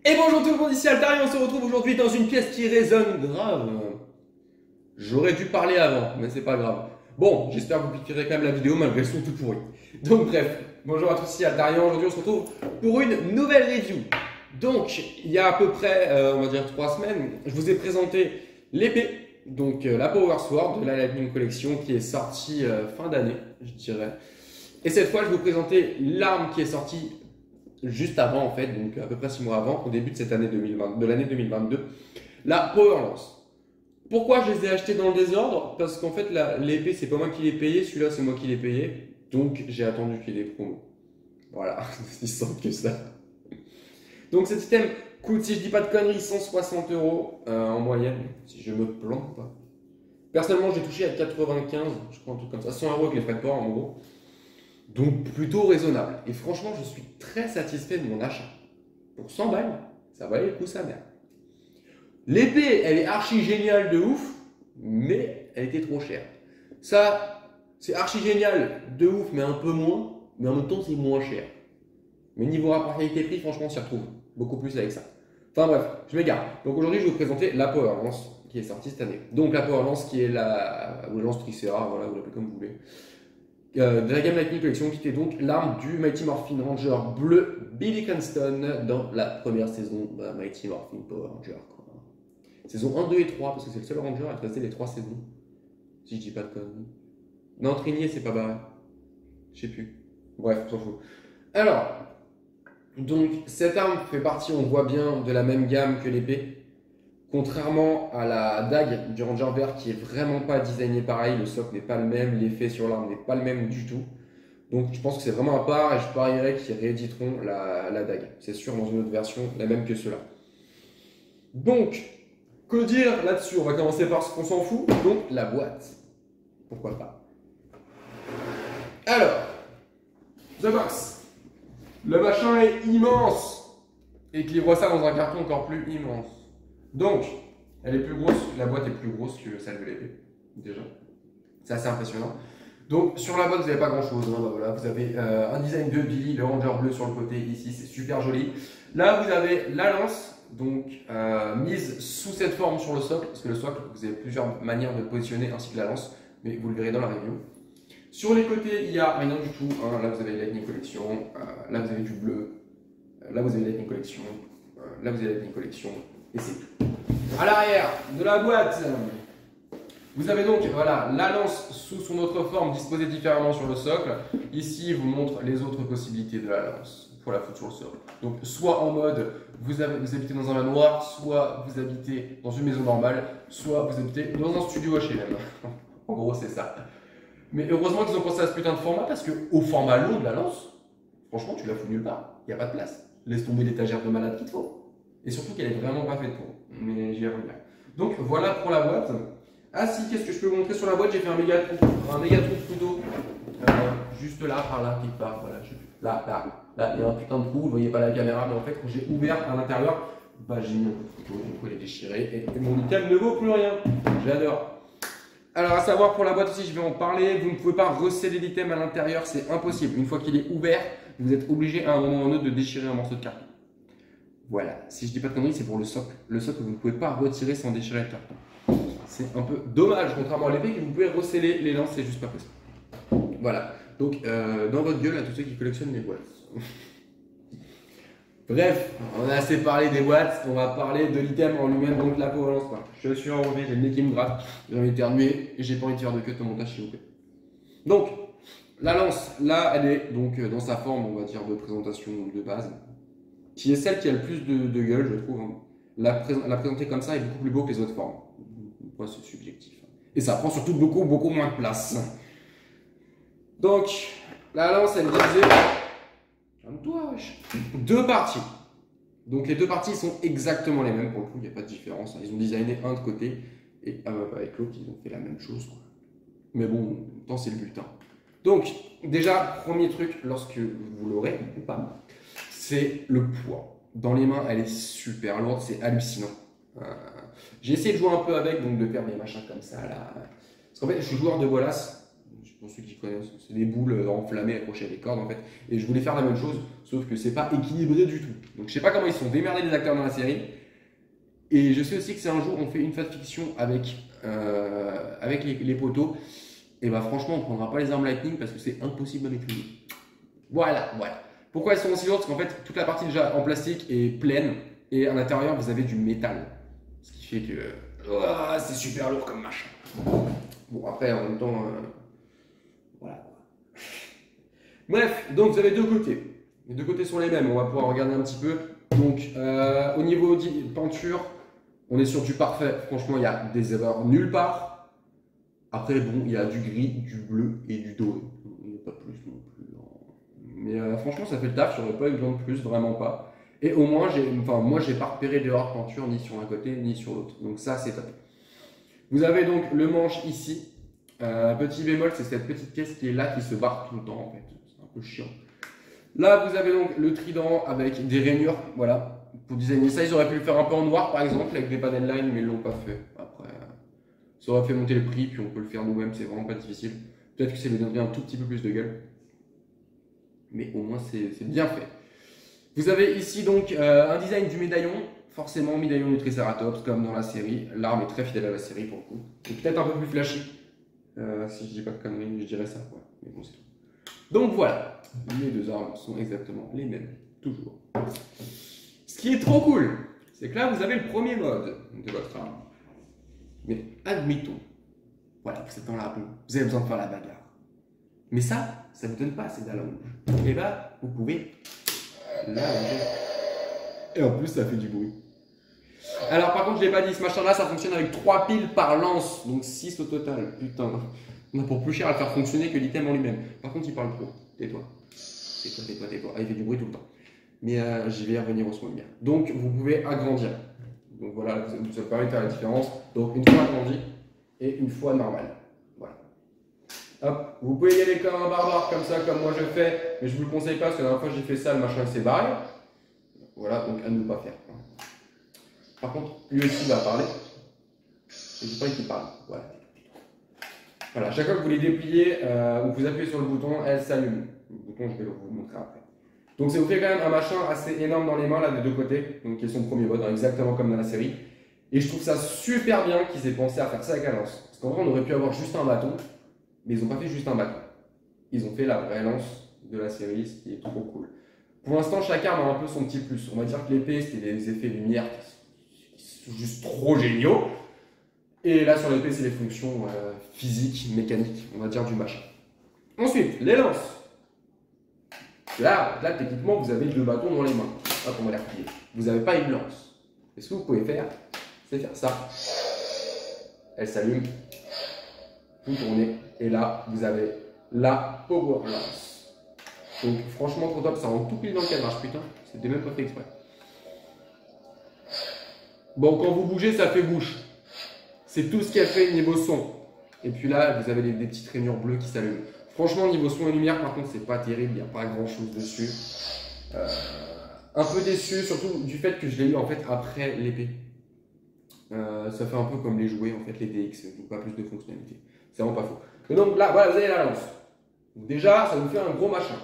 Et bonjour tout le monde, ici Altari, on se retrouve aujourd'hui dans une pièce qui résonne grave. J'aurais dû parler avant, mais c'est pas grave. Bon, j'espère que vous piquerez quand même la vidéo malgré le son tout pourri. Donc bref, bonjour à tous, ici Altarian, aujourd'hui on se retrouve pour une nouvelle review. Donc, il y a à peu près, on va dire 3 semaines, je vous ai présenté l'épée, donc la Power Sword de la Lightning Collection qui est sortie fin d'année, je dirais. Et cette fois, je vais vous présenter l'arme qui est sortie juste avant en fait, donc à peu près 6 mois avant, au début de cette année 2020, de l'année 2022, la Power Lance. Pourquoi je les ai achetés dans le désordre? Parce qu'en fait l'épée c'est pas moi qui l'ai payé, celui-là c'est moi qui l'ai payé, donc j'ai attendu qu'il y ait des promos. Voilà, c'est si simple que ça. Donc cet item coûte, si je dis pas de conneries, 160 € en moyenne, si je me plante pas. Personnellement j'ai touché à 95, je crois un truc comme ça, 100 € avec les frais de port en gros. Donc plutôt raisonnable. Et franchement, je suis très satisfait de mon achat. Pour 100 balles, ça valait le coup sa mère. L'épée, elle est archi géniale de ouf, mais elle était trop chère. Ça, c'est archi génial de ouf, mais un peu moins. Mais en même temps, c'est moins cher. Mais niveau rapport qualité-prix, franchement, on s'y retrouve beaucoup plus avec ça. Enfin bref, je m'égare. Donc aujourd'hui, je vais vous présenter la Power Lance qui est sortie cette année. Donc la Power Lance qui est la Lance Tricera, voilà, vous l'appelez comme vous voulez. De la gamme Lightning Collection qui était donc l'arme du Mighty Morphin Ranger bleu Billy Cranston dans la première saison de Mighty Morphin Power Ranger. Quoi. Saison 1, 2 et 3, parce que c'est le seul Ranger à passer les 3 saisons. Si je dis pas de conneries. Non, Trinier, c'est pas barré. Je sais plus. Bref, on s'en fout. Alors, donc cette arme fait partie, on voit bien, de la même gamme que l'épée. Contrairement à la dague du Ranger vert qui est vraiment pas designée pareil, le socle n'est pas le même, l'effet sur l'arme n'est pas le même du tout. Donc je pense que c'est vraiment à part et je parierais qu'ils rééditeront la dague. C'est sûr dans une autre version, la même que cela. Donc, que dire là-dessus? On va commencer par ce qu'on s'en fout, donc la boîte. Pourquoi pas. Alors, The Box. Le machin est immense. Équilibre ça dans un carton encore plus immense. Donc, elle est plus grosse, la boîte est plus grosse que celle de l'épée, déjà. C'est assez impressionnant. Donc, sur la boîte, vous n'avez pas grand chose. Hein, bah voilà, vous avez un design de Billy, le Ranger bleu sur le côté, ici, c'est super joli. Là, vous avez la lance, donc mise sous cette forme sur le socle, parce que le socle, vous avez plusieurs manières de positionner ainsi que la lance, mais vous le verrez dans la review. Sur les côtés, il n'y a rien du tout. Hein. Là, vous avez Lightning Collection, là, vous avez du bleu, là, vous avez Lightning Collection, là, vous avez Lightning Collection, et c'est tout. À l'arrière de la boîte, vous avez donc voilà, la lance sous son autre forme disposée différemment sur le socle. Ici, il vous montre les autres possibilités de la lance pour la foutre sur le socle. Donc, soit en mode vous habitez dans un manoir, soit vous habitez dans une maison normale, soit vous habitez dans un studio HLM. En gros, c'est ça. Mais heureusement qu'ils ont pensé à ce putain de format parce que au format long de la lance, franchement, tu la fous nulle part. Il n'y a pas de place. Laisse tomber l'étagère de malade qu'il te faut. Et surtout qu'elle est vraiment pas faite pour. Mais j'y reviens. Donc voilà pour la boîte. Ah si, qu'est-ce que je peux vous montrer sur la boîte? J'ai fait un méga trou de couteau. Juste là, par là, quelque part. Voilà, là, il y a un putain de trou, vous ne voyez pas la caméra, mais en fait, quand j'ai ouvert à l'intérieur, bah, j'ai mis un coup de couteau, du coup elle est déchirée et mon item ne vaut plus rien. J'adore. Alors à savoir pour la boîte aussi, je vais en parler, vous ne pouvez pas recéder l'item à l'intérieur, c'est impossible. Une fois qu'il est ouvert, vous êtes obligé à un moment ou à un autre de déchirer un morceau de carton. Voilà, si je dis pas de conneries, c'est pour le socle. Le socle, vous ne pouvez pas retirer sans déchirer le carton. C'est un peu dommage, contrairement à l'épée, que vous pouvez recéler les lances, c'est juste pas possible. Voilà, donc dans votre gueule à tous ceux qui collectionnent les boîtes. Bref, on a assez parlé des boîtes, on va parler de l'item en lui-même, donc la Power Lance. Je suis enrhumé, j'ai le nez qui me gratte, j'ai envie d'éternuer et j'ai pas envie de faire de cut au montage s'il vous plaît. Donc, la lance, là, elle est donc dans sa forme, on va dire, de présentation de base, qui est celle qui a le plus de gueule, je trouve. Hein. La présenter comme ça est beaucoup plus beau que les autres formes. Moi, c'est subjectif. Et ça prend surtout beaucoup moins de place. Donc, la lance, elle disait... Calme-toi, wesh. 2 parties. Donc, les 2 parties sont exactement les mêmes. Pour le coup, il n'y a pas de différence. Ils ont designé un de côté et avec l'autre, ils ont fait la même chose. Quoi. Mais bon, en même temps, c'est le but. Hein. Donc, déjà, premier truc, lorsque vous l'aurez ou pas, c'est le poids. Dans les mains, elle est super lourde, c'est hallucinant. J'ai essayé de jouer un peu avec, donc de faire des machins comme ça. Là. Parce qu'en fait, je suis joueur de bolas. pour ceux qui connaissent, c'est des boules enflammées accrochées à des cordes en fait. Et je voulais faire la même chose, sauf que c'est pas équilibré du tout. Donc je sais pas comment ils se sont démerdés les acteurs dans la série. Et je sais aussi que c'est un jour on fait une fanfiction avec les poteaux. Et bah franchement on prendra pas les armes lightning parce que c'est impossible à maîtriser. Voilà. Pourquoi elles sont aussi lourdes? Parce qu'en fait toute la partie déjà en plastique est pleine et à l'intérieur vous avez du métal. Ce qui fait que c'est super lourd comme machin. Bon après en même temps voilà. Bref, donc vous avez deux côtés. Les deux côtés sont les mêmes, on va pouvoir regarder un petit peu. Donc au niveau peinture, on est sur du parfait. Franchement, il y a des erreurs nulle part. Après, bon, il y a du gris, du bleu et du doré. Il n'y a pas plus non plus. Mais franchement, ça fait le taf. J'aurais pas eu besoin de plus, vraiment pas. Et au moins, moi, j'ai pas repéré d'erreur de peinture ni sur un côté ni sur l'autre. Donc ça, c'est top. Vous avez donc le manche ici. Petit bémol, c'est cette petite pièce qui est là, qui se barre tout le temps en fait. C'est un peu chiant. Là, vous avez donc le trident avec des rainures, voilà. Pour designer ça, ils auraient pu le faire un peu en noir par exemple, avec des panel lines, mais ils l'ont pas fait. Après, ça aurait fait monter le prix, puis on peut le faire nous-mêmes, c'est vraiment pas difficile. Peut-être que ça lui donnerait un tout petit peu plus de gueule. Mais au moins, c'est bien fait. Vous avez ici donc un design du médaillon. Forcément, médaillon du Triceratops, comme dans la série. L'arme est très fidèle à la série pour le coup. Et peut-être un peu plus flashy. Si je dis pas de conneries, je dirais ça. Ouais. Mais bon, c'est tout. Donc voilà, les deux armes sont exactement les mêmes, toujours. Ce qui est trop cool, c'est que là, vous avez le premier mode de votre arme. Mais admettons, voilà, vous êtes dans la rue, vous avez besoin de faire la bagarre. Mais ça ne vous donne pas assez d'allonge. Et bah, vous pouvez l'allonger. Et en plus, ça fait du bruit. Alors par contre, je ne l'ai pas dit, ce machin-là, ça fonctionne avec 3 piles par lance, donc 6 au total. Putain, on a pour plus cher à le faire fonctionner que l'item en lui-même. Par contre, il parle trop. Tais-toi. Tais-toi. Ah, il fait du bruit tout le temps. Mais j'y vais y revenir au soin bien. Donc, vous pouvez agrandir. Donc voilà, ça permet de faire la différence. Donc, une fois agrandi et une fois normal. Voilà. Hop, vous pouvez y aller comme un barbare, comme ça, comme moi je fais. Mais je ne vous le conseille pas, parce que la dernière fois j'ai fait ça, le machin s'est barré. Voilà, donc à ne pas faire. Par contre, lui aussi va parler. Et je pas qu'il parle. Voilà. Voilà, chaque fois que vous les dépliez ou que vous appuyez sur le bouton, elle s'allume. Le bouton, je vais vous montrer après. Donc, ça vous fait quand même un machin assez énorme dans les mains, là, des deux côtés. Donc, qui est son premier mode, hein, exactement comme dans la série. Et je trouve ça super bien qu'ils aient pensé à faire ça avec la lance. Parce qu'en vrai, on aurait pu avoir juste un bâton, mais ils n'ont pas fait juste un bâton. Ils ont fait la vraie lance de la série, ce qui est trop cool. Pour l'instant, chaque arme a un peu son petit plus. On va dire que l'épée, c'était des effets lumière qui sont juste trop géniaux. Et là, sur l'épée, c'est les fonctions physiques, mécaniques, on va dire, du machin. Ensuite, les lances. Là, techniquement, vous avez deux bâtons dans les mains. Hop, on va les replier. Vous n'avez pas une lance. Et ce que vous pouvez faire, c'est faire ça. Elle s'allume. Vous tournez. Et là, vous avez la Power Lance. Donc, franchement, trop top. Ça rentre tout pile dans le cadrage, putain. C'était même pas fait exprès. Bon, quand vous bougez, ça fait bouche. C'est tout ce qu'elle fait niveau son. Et puis là, vous avez des petites rainures bleues qui s'allument. Franchement, niveau son et lumière, par contre, c'est pas terrible. Il n'y a pas grand chose dessus. Un peu déçu, surtout du fait que je l'ai eu en fait après l'épée. Ça fait un peu comme les jouets, en fait, les DX. Donc pas plus de fonctionnalités. C'est vraiment pas faux. Et donc là, voilà, vous avez la lance. Donc déjà, ça vous fait un gros machin.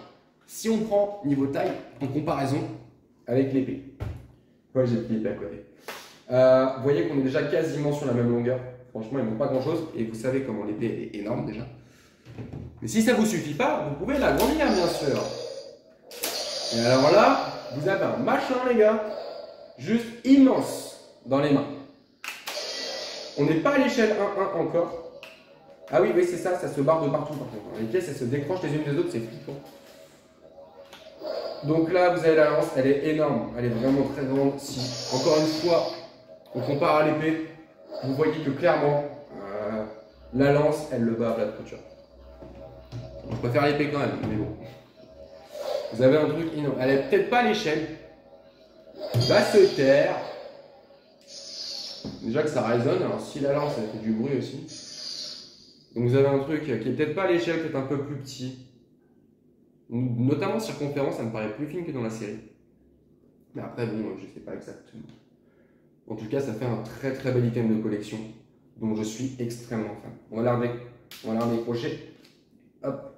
Si on prend niveau taille, en comparaison avec l'épée. Ouais, j'ai l'épée à côté. Vous voyez qu'on est déjà quasiment sur la même longueur. Franchement, il ne manque pas grand chose. Et vous savez comment l'épée est énorme déjà. Mais si ça ne vous suffit pas, vous pouvez l'agrandir bien sûr. Et alors là, vous avez un machin les gars, juste immense dans les mains. On n'est pas à l'échelle 1-1 encore. Ah oui, c'est ça, ça se barre de partout par contre. Les pièces, elles se décrochent les unes des autres, c'est flippant. Donc là, vous avez la lance, elle est énorme. Elle est vraiment très grande. Si, encore une fois, on compare à l'épée, vous voyez que clairement, la lance, elle le bat à plat de couture. Je préfère l'épée quand même, mais bon. Vous avez un truc énorme. Elle est peut-être pas à l'échelle. Va se taire. Déjà que ça résonne, alors si la lance, elle fait du bruit aussi. Donc vous avez un truc qui est peut-être pas à l'échelle, peut-être un peu plus petit. Notamment circonférence, ça me paraît plus fine que dans la série. Mais après, bon, je sais pas exactement. En tout cas, ça fait un très très bel item de collection dont je suis extrêmement fan. On va la redécrocher. Hop,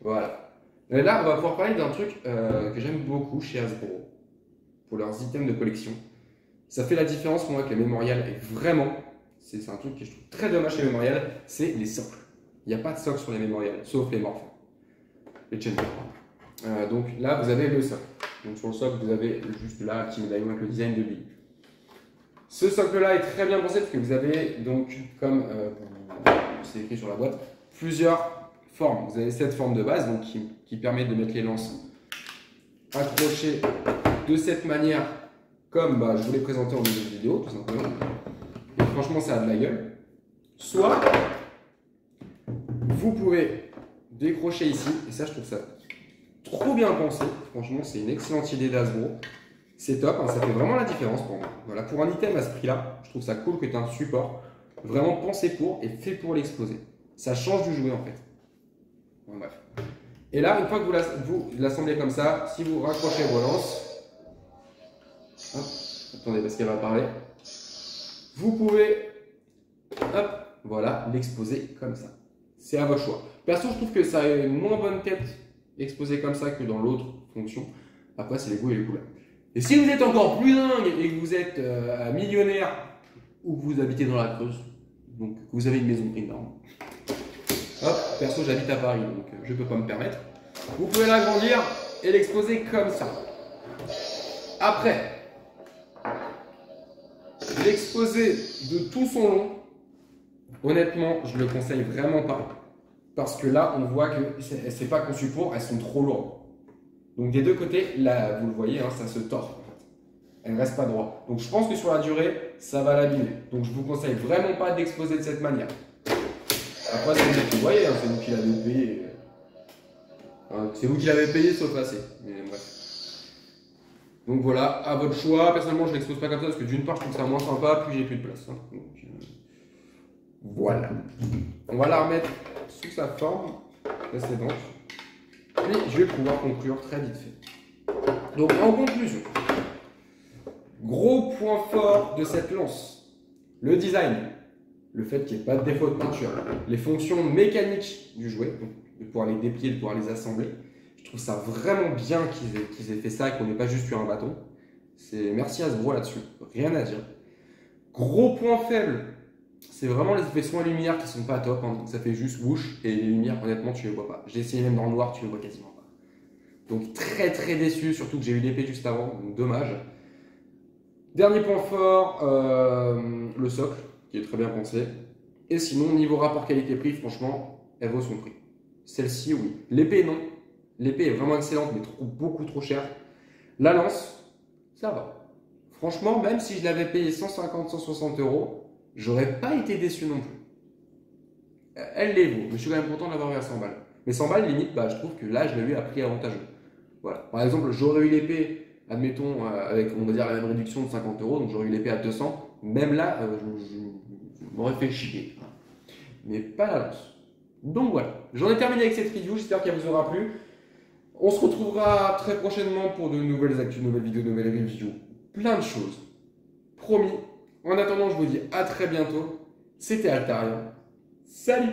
voilà. Et là, on va pouvoir parler d'un truc que j'aime beaucoup chez Hasbro, pour leurs items de collection. Ça fait la différence pour moi avec les mémorials, et vraiment, c'est un truc que je trouve très dommage chez les mémorials, c'est les socles. Il n'y a pas de socle sur les mémorials, sauf les morphs, les champions. Donc là, vous avez le socle. Donc sur le socle, vous avez juste là un petit médaillon avec le design de Billy. Ce socle-là est très bien pensé parce que vous avez donc, comme c'est écrit sur la boîte, plusieurs formes. Vous avez cette forme de base donc, qui permet de mettre les lances accrochées de cette manière, comme je vous l'ai présenté en début de vidéo, tout simplement. Et franchement, ça a de la gueule. Soit, vous pouvez décrocher ici, et ça, je trouve ça trop bien pensé. Franchement, c'est une excellente idée d'Hasbro. C'est top, hein, ça fait vraiment la différence pour moi. Voilà, pour un item à ce prix-là, je trouve ça cool que tu aies un support vraiment pensé pour et fait pour l'exploser. Ça change du jouet en fait. Bon, bref. Et là, une fois que vous l'assemblez comme ça, si vous raccrochez vos lances, hop, attendez parce qu'elle va parler, vous pouvez, hop, voilà, l'exposer comme ça. C'est à votre choix. Perso, je trouve que ça a une moins bonne tête exposé comme ça que dans l'autre fonction. Après, c'est les goûts et les couleurs. Et si vous êtes encore plus dingue et que vous êtes millionnaire ou que vous habitez dans la Creuse, donc que vous avez une maison énorme, hop, perso, j'habite à Paris, donc je ne peux pas me permettre. Vous pouvez l'agrandir et l'exposer comme ça. Après, l'exposer de tout son long, honnêtement, je ne le conseille vraiment pas. Parce que là, on voit que c'est pas conçu pour, elles sont trop lourdes. Donc des deux côtés, là, vous le voyez, hein, ça se tord. Elle ne reste pas droit. Donc je pense que sur la durée, ça va l'abîmer. Donc je vous conseille vraiment pas d'exposer de cette manière. Après, c'est vous qui voyez, hein, c'est vous qui l'avez payé. Hein, c'est vous qui l'avez payé, sauf assez. Mais bref. Donc voilà, à votre choix. Personnellement, je ne l'expose pas comme ça parce que d'une part, je trouve ça moins sympa, puis j'ai plus de place. Hein. Donc, voilà. On va la remettre sous sa forme précédente. Et je vais pouvoir conclure très vite fait. Donc en conclusion, gros point fort de cette lance, le design, le fait qu'il n'y ait pas de défaut de peinture, les fonctions mécaniques du jouet, donc de pouvoir les déplier, de pouvoir les assembler. Je trouve ça vraiment bien qu'ils aient fait ça et qu'on n'ait pas juste eu un bâton. Merci Hasbro là-dessus, rien à dire. Gros point faible, c'est vraiment les effets son et lumière qui sont pas top, hein, donc ça fait juste whoosh et les lumières honnêtement tu les vois pas. J'ai essayé même dans le noir, tu les vois quasiment pas. Donc très très déçu, surtout que j'ai eu l'épée juste avant, donc dommage. Dernier point fort, le socle qui est très bien pensé. Et sinon niveau rapport qualité-prix, franchement, elle vaut son prix. Celle-ci oui, l'épée non, l'épée est vraiment excellente mais beaucoup trop chère. La lance, ça va. Franchement, même si je l'avais payé 150-160 €, j'aurais pas été déçu non plus. Elle les vaut, mais je suis quand même content de l'avoir eu à 100 balles. Mais 100 balles, limite, je trouve que là, je l'ai eu à prix avantageux. Voilà. Par exemple, j'aurais eu l'épée, admettons, avec, on va dire, la même réduction de 50 €, donc j'aurais eu l'épée à 200. Même là, je m'aurais fait chier. Mais pas la lance. Donc voilà, j'en ai terminé avec cette review, j'espère qu'elle vous aura plu. On se retrouvera très prochainement pour de nouvelles actus, de nouvelles vidéos, de nouvelles reviews. Plein de choses. Promis. En attendant, je vous dis à très bientôt. C'était Altarian. Salut!